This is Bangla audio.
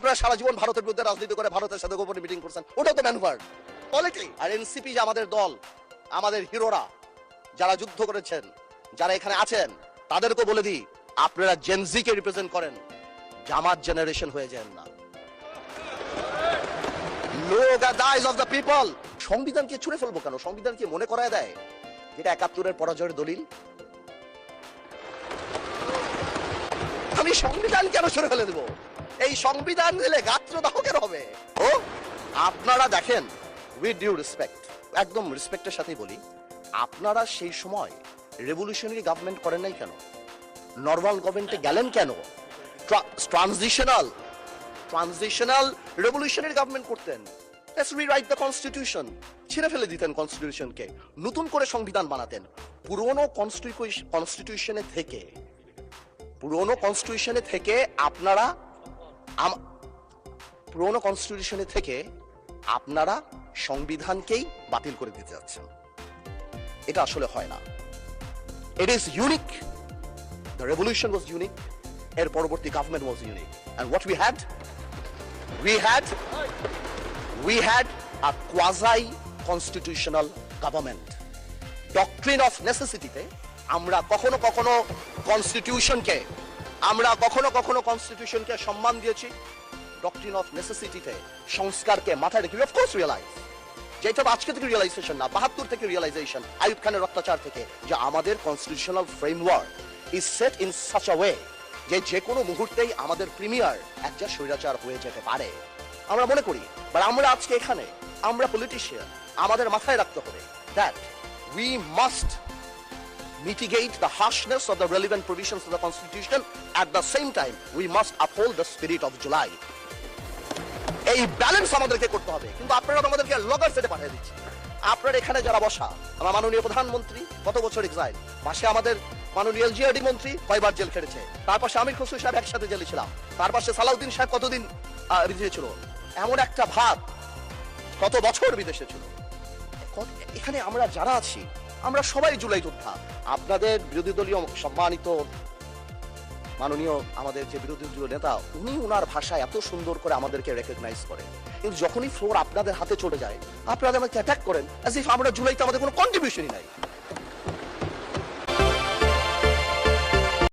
আপনারা সারা জীবন ভারতের বিরুদ্ধে রাজনীতি করে ভারতের সাথে গোপনে মিটিং করছেন, ওটাও তো ম্যানুভার পলিটিক্স। আর এনসিপি যে আমাদের দল, আমাদের হিরোরা যারা যুদ্ধ করেছেন, যারা এখানে আছেন, তাদেরকে বলে দিই, আপনারা জেনজি কে রিপ্রেজেন্ট করেন, জামাত জেনারেশন হয়ে যান না। লোক আর দাইজ অফ দ্য পিপল। সংবিধানকে ছুঁড়ে ফেলবো কেন? সংবিধানকে মনে করায় দেয় যেটা ৭১-এর পরাজয়ের দলিল। আমি সংবিধান কেন ছুঁড়ে ফেলে দেবো? এই সংবিধান দিলে গাত্রদাহ কেন হবে? ও আপনারা দেখেন, উইথ ডিউ রেসপেক্ট, একদম রেসপেক্টের সাথেই বলি, আপনারা সেই সময় রেভলিউশনারি গভর্নমেন্ট করেন নাই কেন? নর্মাল গভর্নমেন্টে গেলেন কেন? ট্রানজিশনাল রেভলিউশনারি গভর্নমেন্ট করতেন। Let's rewrite the constitution. ছিঁড়ে ফেলে দিতেন কনস্টিটিউশনকে, নতুন করে সংবিধান বানাতেন। পুরনো কনস্টিটিউশনে থেকে আপনারা সংবিধানকেই বাতিল করে দিতে যাচ্ছেন। এটা আসলে হয় না। It is unique. The revolution was unique. এর পরবর্তী government was unique. And what we had a quasi constitutional government. Doctrine of necessity তে আমরা কখনো কখনো কনস্টিটিউশনকে সম্মান দিয়েছি। ডক্ট্রিন অফ নেসেসিটিতে সংস্কারকে মাথায় রেখে অফ কোর্স রিয়েলাইজ, যেটা আজকে থেকে রিয়েলাইজেশন না, ৭২ থেকে রিয়েলাইজেশন, আইয়ুব খানের অত্যাচার থেকে, যে আমাদের constitutional framework is set in such a way যে কোনো মুহূর্তেই আমাদের প্রিমিয়ার একটা স্বৈরাচার হয়ে যেতে পারে। আমরা মনে করি, বাট আমরা আজকে এখানে, আমরা পলিটিশিয়ান, আমাদের মাথায় রাখতে হবে that we must mitigate the harshness of the relevant provisions of the constitution. At the same time, we must uphold the spirit of July. এই ব্যালেন্স আমাদেরকে করতে হবে। কিন্তু আপনারা আমাদেরকে লগর সেটে পাঠিয়ে দিচ্ছেন। আপনারা এখানে যারা বসা, আমার মাননীয় প্রধানমন্ত্রী কত বছর এক্সাইল, পাশে আমাদের মাননীয় এলজিআরডি মন্ত্রী কয়বার জেল খেটেছে, তার পাশে আমির খসরু সাহেব একসাথে জেলে ছিলাম, তার পাশে সালাউদ্দিন সাহেব কতদিন বিদেশে ছিল, এমন একটা ভাব কত বছর বিদেশে ছিল। এখানে আমরা যারা আছি, আমরা সবাই জুলাই যোদ্ধা। আপনাদের বিরোধী দলীয় সম্মানিত মাননীয় আমাদের যে বিরোধী দলীয় নেতা, উনি ওনার ভাষায় এত সুন্দর করে আমাদেরকে রেকগনাইজ করেন, কিন্তু যখনই ফ্লোর আপনাদের হাতে চলে যায়, আপনারা আমাকে অ্যাটাক করেন অ্যাজ ইফ আমরা জুলাইতে আমাদের কোনো কন্ট্রিবিউশনই নাই।